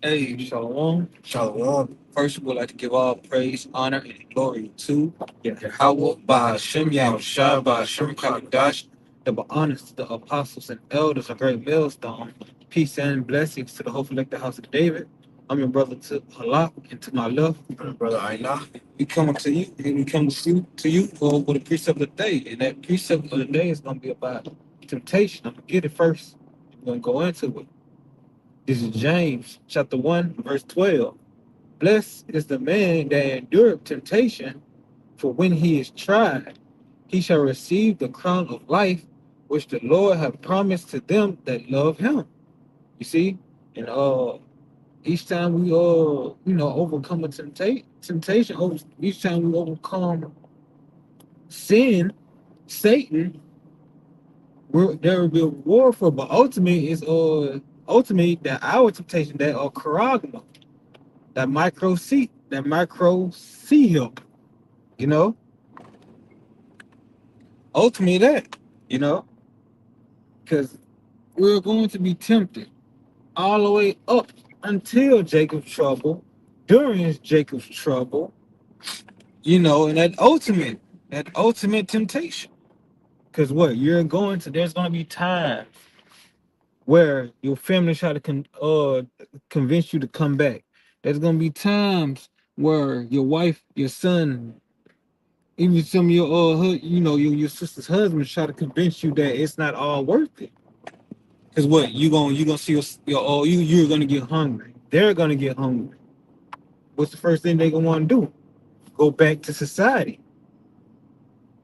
Hey, Shalom. Shalom. First, we would like to give all praise, honor, and glory to Yahweh, Bahashem, Yahushua, Bahashem, Kakadash, the honors to the apostles and elders, a great millstone. Peace and blessings to the hopeful elect house of David. I'm your brother to Halak, and to my left, Brother Aina. we come to you, and we come to you with a precept of the day. And that precept of the day is going to be about temptation. I'm going to get it first. I'm going to go into it. This is James chapter 1, verse 12. Blessed is the man that endureth temptation, for when he is tried, he shall receive the crown of life which the Lord hath promised to them that love him. You see? And each time we overcome a temptation, each time we overcome sin, Satan, there will be a reward for, but ultimately that our temptation, that charagma, that micro C help, you know, ultimately that, you know, because we're going to be tempted all the way up until Jacob's trouble, during Jacob's trouble, and that ultimate temptation. Because there's going to be times where your family try to convince you to come back. There's going to be times where your wife, your son, even some of your your sister's husbands try to convince you that it's not all worth it. Cause what you gonna see you're gonna get hungry. They're gonna get hungry. What's the first thing they gonna want to do? Go back to society.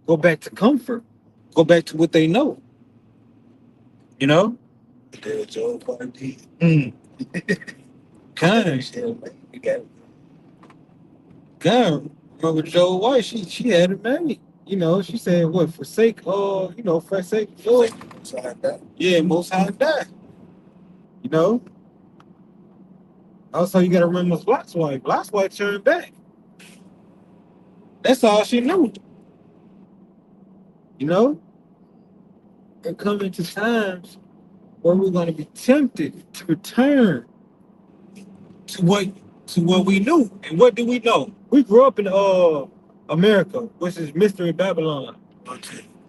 Go back to comfort. Go back to what they know. You know. The Joe Party. Mm. Kind, You got kind. Remember Joe White? She had it made. She said what forsake joy. like that. Yeah, most high die. You know. Also, you gotta remember Lot's wife. Lot's wife turned back. That's all she knew. You know, and coming to times where we're gonna be tempted to return to what we knew. And what do we know? We grew up in America, which is Mystery Babylon.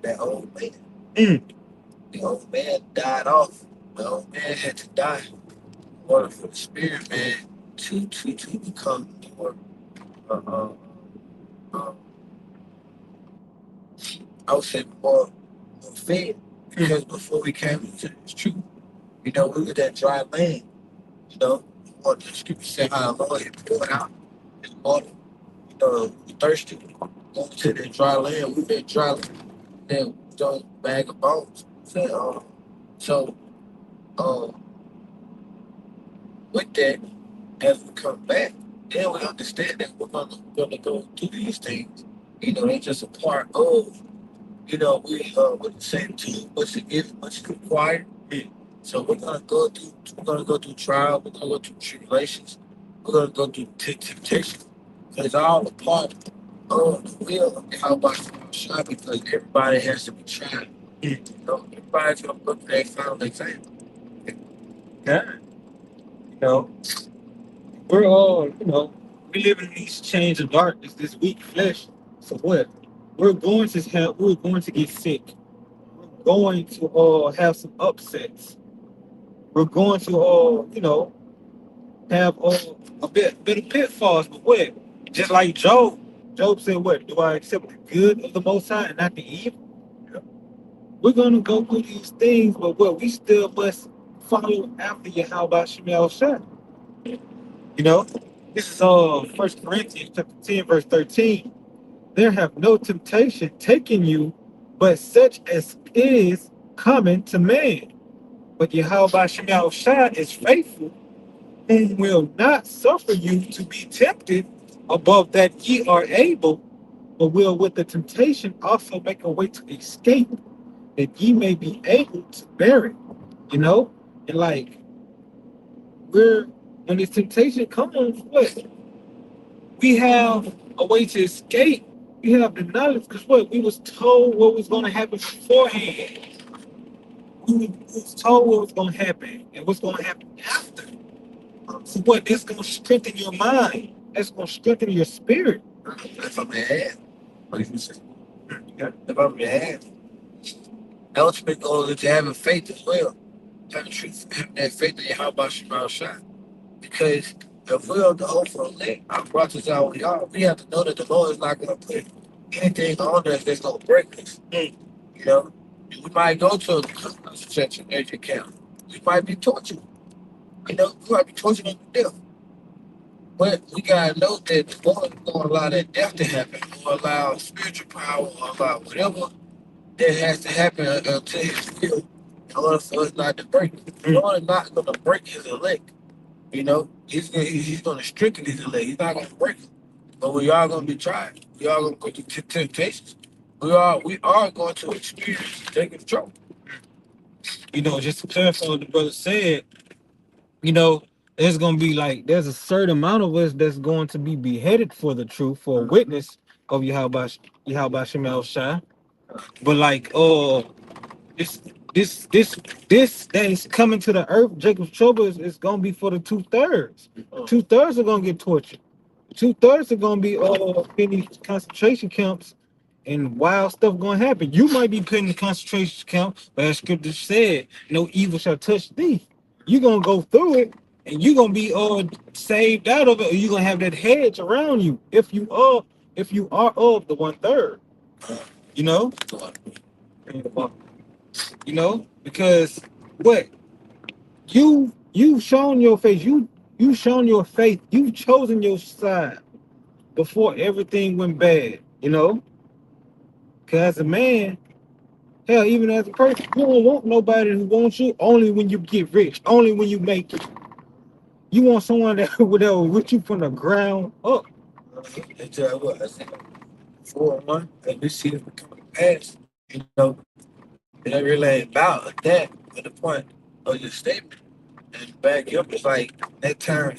That old man. Mm. The old man died off. The old man had to die in order for the spirit man to become more uh, uh, uh, I would say more fed. Because before we came into this truth, we were that dry land. What the scripture said, how the Lord had poured out his water. We thirsty. Going to that dry land, we that dry land, then we don't bag of bones. So, uh, with that, as we come back, then we understand that we're gonna go through these things. They're just a part of, with the same tool, what's it given, what's required. So we're gonna go through trial, we're gonna go through tribulations, we're gonna go through temptation. It's all a part of the will of how about shot because everybody has to be tried. Everybody's gonna look for their final example. Yeah. You know, we're all, we live in these chains of darkness, this weak flesh. So what? We're going to get sick. We're going to have some upsets. We're going to have bit of pitfalls, but what? Just like Job said, "What do I accept the good of the Most High and not the evil?" We're gonna go through these things, but what we still must follow after Yahweh Shemel Shah. You know, this is First Corinthians chapter 10, verse 13. There have no temptation taken you, but such as is common to man. But Yahweh Shemel Shah is faithful, who will not suffer you to be tempted above that ye are able, but will with the temptation also make a way to escape, that ye may be able to bear it. You know? And like we're when this temptation comes, what? We have a way to escape. We have the knowledge because what? We was told what was gonna happen beforehand. We was told what was gonna happen and what's gonna happen after. So what? That's gonna strengthen your mind. That's gonna strengthen your spirit. If I'm ahead, like you said, if I'm ahead, the ultimate goal is to having faith as well. Having that faith in how about Shema Shai. Because if we are the hopeful elect, our brothers out we are, we have to know that the Lord is not going to put anything on us that's going to break us. You know, we might go to a such an agent camp. We might be tortured. You know, we might be tortured unto death. But we gotta know that the Lord is gonna allow that death to happen, or allow spiritual power, or allow whatever that has to happen until His will, in order for us not to break it. The Lord is not gonna break His elect. You know, he's gonna strengthen His elect. He's not gonna break them. But we are gonna be tried. We are gonna go through temptations. We are going to experience taking trouble. Just to clarify what the brother said, you know, there's gonna be like there's a certain amount of us that's going to be beheaded for the truth, for a witness of Yahweh Shem Shai. But like this this this this that is coming to the earth, Jacob's trouble is gonna be for the 2/3. 2/3 are gonna get tortured. 2/3 are gonna be in these concentration camps, and wild stuff gonna happen. You might be put in the concentration camp, but as scripture said, no evil shall touch thee. You're gonna go through it, and you're gonna be saved out of it, or you're gonna have that hedge around you if you are of the 1/3. You know, because what you've shown your face, you've shown your faith, you've chosen your side before everything went bad. Because as a man, hell, even as a person, you don't want nobody who wants you only when you get rich, only when you make it. You want someone that will with you from the ground up. And tell you what, I said, 4-1, and we see it becoming past. It ain't really about that, but the point of your statement and back up is like that turn.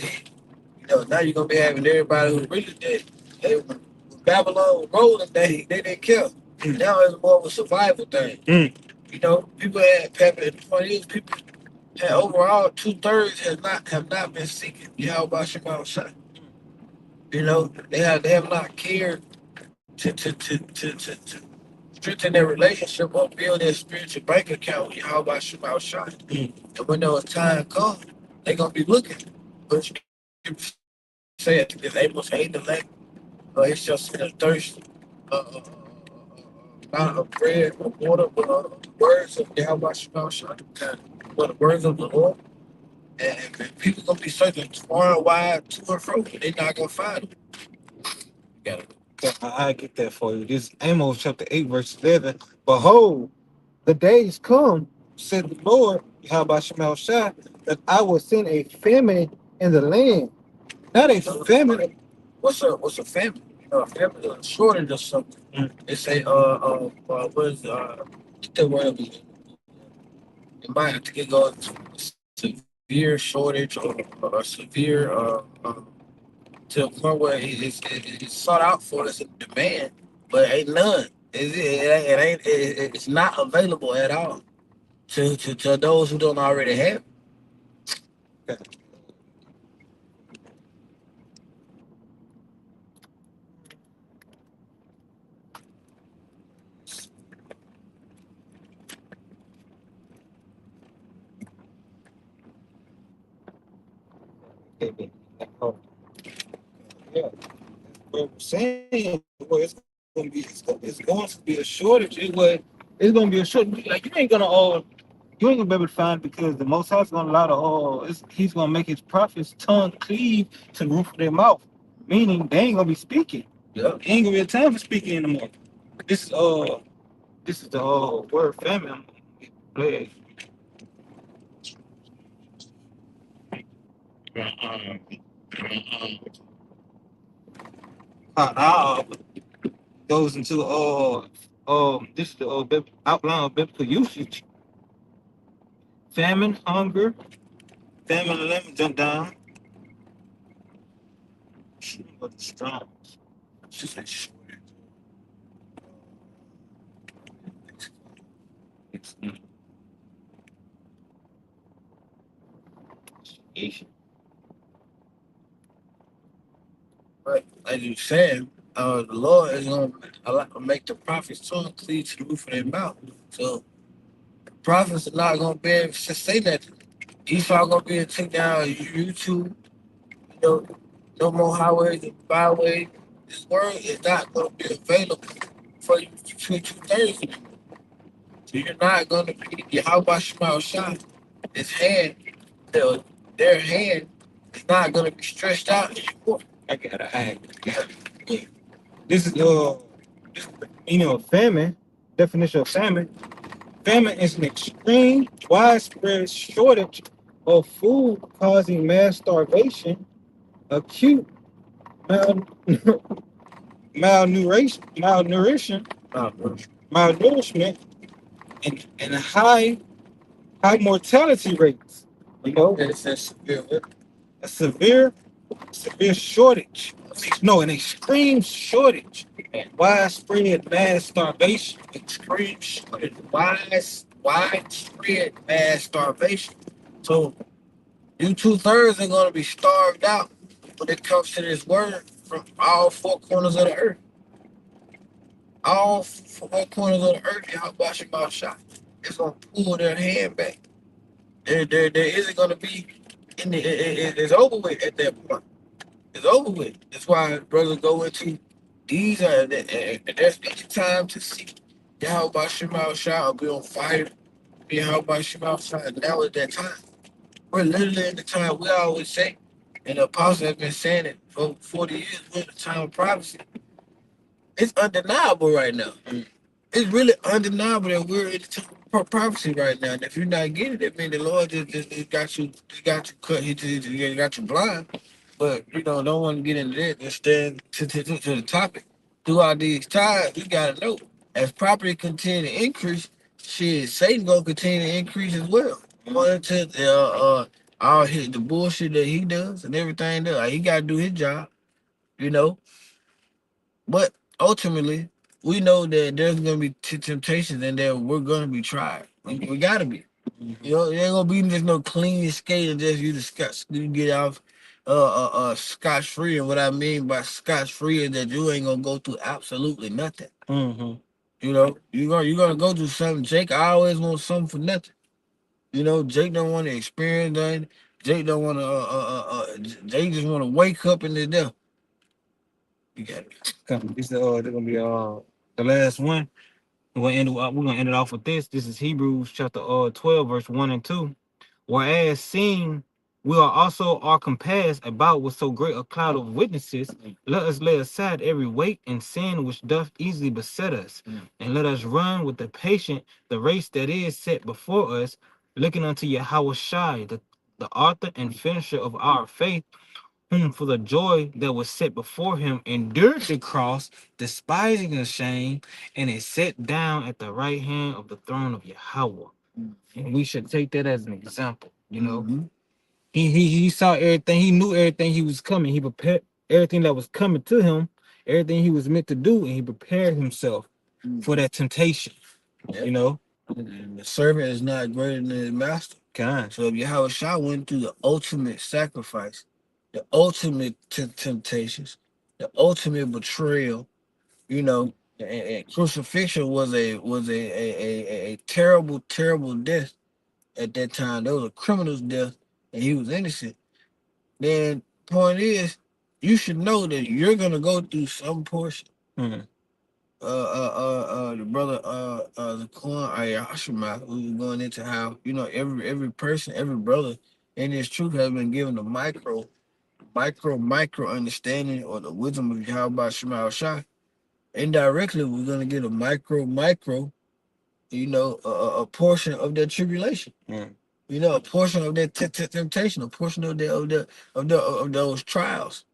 Now you're gonna be having everybody who really did. When Babylon was rolling, they didn't care. Now it's more of a survival thing. People had pepper. The point is, people had overall 2/3 have not been seeking Yahweh Shema Shai. They have not cared to strengthen their relationship or build their spiritual bank account with Yahweh Shema Shai. And when those time comes, they're gonna be looking. But you say it because Amos hate the land, or it's just in a thirst, not of bread or water, but the words of Yahweh Shema Shai. But the words of the Lord. And people gonna be searching far and wide to and fro, but they're not gonna find them. You got it. I get that for you. This Amos chapter 8, verse 11. Behold, the days come, said the Lord, Yahweh Shema Shai, that I will send a famine in the land. Not a famine. What's a family? A family is a shortage of something. They say what is get that word up again. It might have to get going to severe shortage or severe to the point where it's sought out for as a demand, but ain't none. It's not available at all to those who don't already have Yeah, what I'm saying, well, it's going to be a shortage. It's going to be a shortage. Like you ain't gonna be able to find it because the Most High is gonna allow he's gonna make his prophets tongue cleave to the roof of their mouth, meaning they ain't gonna be speaking. Yeah. There ain't gonna be a time for speaking anymore. This is the word famine. Plague. Uh, goes into this is the outline of biblical usage. Famine, hunger, famine, let me jump down. But the strong. She said shortage. It's like you said, the Lord is gonna make the prophets tongue cleave to the roof of their mouth. So prophets are not gonna be able to say nothing. Esau gonna be able to take down YouTube. You know, no more highways and byways. This word is not gonna be available for you between 2 Thursdays. So you're not gonna be Yahweh Shema Shah. His hand, their, their hand is not gonna be stretched out anymore. I gotta ask. This is famine. Definition of famine. Famine is an extreme, widespread shortage of food causing mass starvation, acute mal- malnourishment, and high mortality rates. You know, It's a severe a severe shortage. No, an extreme shortage and widespread mass starvation. extreme shortage, widespread mass starvation. So you 2 thirds are gonna be starved out when it comes to this word from all 4 corners of the earth. All 4 corners of the earth, Yahweh Shema Shah. It's gonna pull their hand back. There isn't gonna be it's over with at that point. It's over with. That's why brothers go into these are there's any time to see Yahweh Shema Shah or be on fire, be Yahweh Shema Shah. Now is that time. We're literally in the time we always say, and the apostle has been saying it for over 40 years, we're in the time of prophecy. It's undeniable right now. It's really undeniable that we're in the time of prophecy right now. And if you're not getting it, that means the Lord just got you cut, he got you blind. But don't want to get into that. Just stand to the topic. Throughout these times, we gotta know as property continue to increase, shit, Satan gonna continue to increase as well. According to all the bullshit that he does and everything that like, he gotta do his job, you know. But ultimately, we know that there's gonna be temptations and that we're gonna be tried. We gotta be. There ain't gonna be just no clean skate and just you get off scotch free. And what I mean by scotch free is that you ain't gonna go through absolutely nothing. Mm-hmm. You're gonna go through something. Jake always wants something for nothing. Jake don't want to experience nothing. Jake don't want to. Jake just want to wake up in the death. You got it. This is they're gonna be the last one. We're gonna end it off with this. This is Hebrews chapter 12, verse 1 and 2. Whereas seeing we are compassed about with so great a cloud of witnesses, let us lay aside every weight and sin which doth easily beset us, and let us run with the patient the race that is set before us, looking unto Yahweh Shai, the author and finisher of our faith, whom for the joy that was set before him endured the cross, despising the shame, and is set down at the right hand of the throne of Yahweh. And we should take that as an example. He saw everything, he knew everything he was coming. He prepared everything that was coming to him, everything he was meant to do, and he prepared himself for that temptation. Yep. And the servant is not greater than his master. God. So if Yahweh Shah went through the ultimate sacrifice, the ultimate temptations, the ultimate betrayal, and crucifixion was a terrible, terrible death at that time. That was a criminal's death, and he was innocent. Then point is, you should know that you're gonna go through some portion. Mhm. The brother the Quran Ayashima, who was going into how every person, every brother in this truth has been given a micro understanding or the wisdom of Yahweh Shema Shah. Indirectly, we're gonna get a micro, a portion of that tribulation. Mm. A portion of that temptation, a portion of those trials.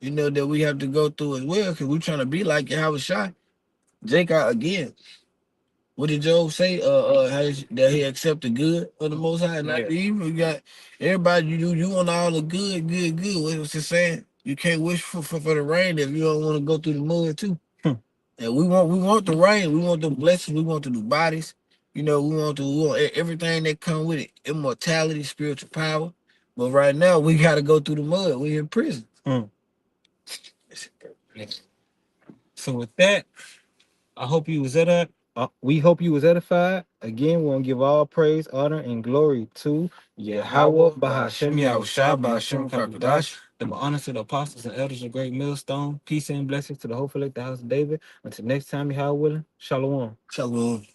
That we have to go through as well, because we're trying to be like Yahweh Shah. Jacob again. What did Job say? That he accept the good of the Most High, not the evil. You got everybody. You want all the good, good, good. What's it saying? You can't wish for the rain if you don't want to go through the mud too. And we want the rain. We want the blessings. We want the new bodies. We want everything that come with it. Immortality, spiritual power. But right now we got to go through the mud. We in prison. Yeah. So with that, I hope you was we hope you was edified. Again, we want to give all praise, honor, and glory to Yahweh, Bahashem, Yahushua, Bahashem, Kakadash. The honor to the apostles and elders of Great Millstone. Peace and blessings to the hopeful at the house of David. Until next time, Yahweh willing. Shalom. Shalom.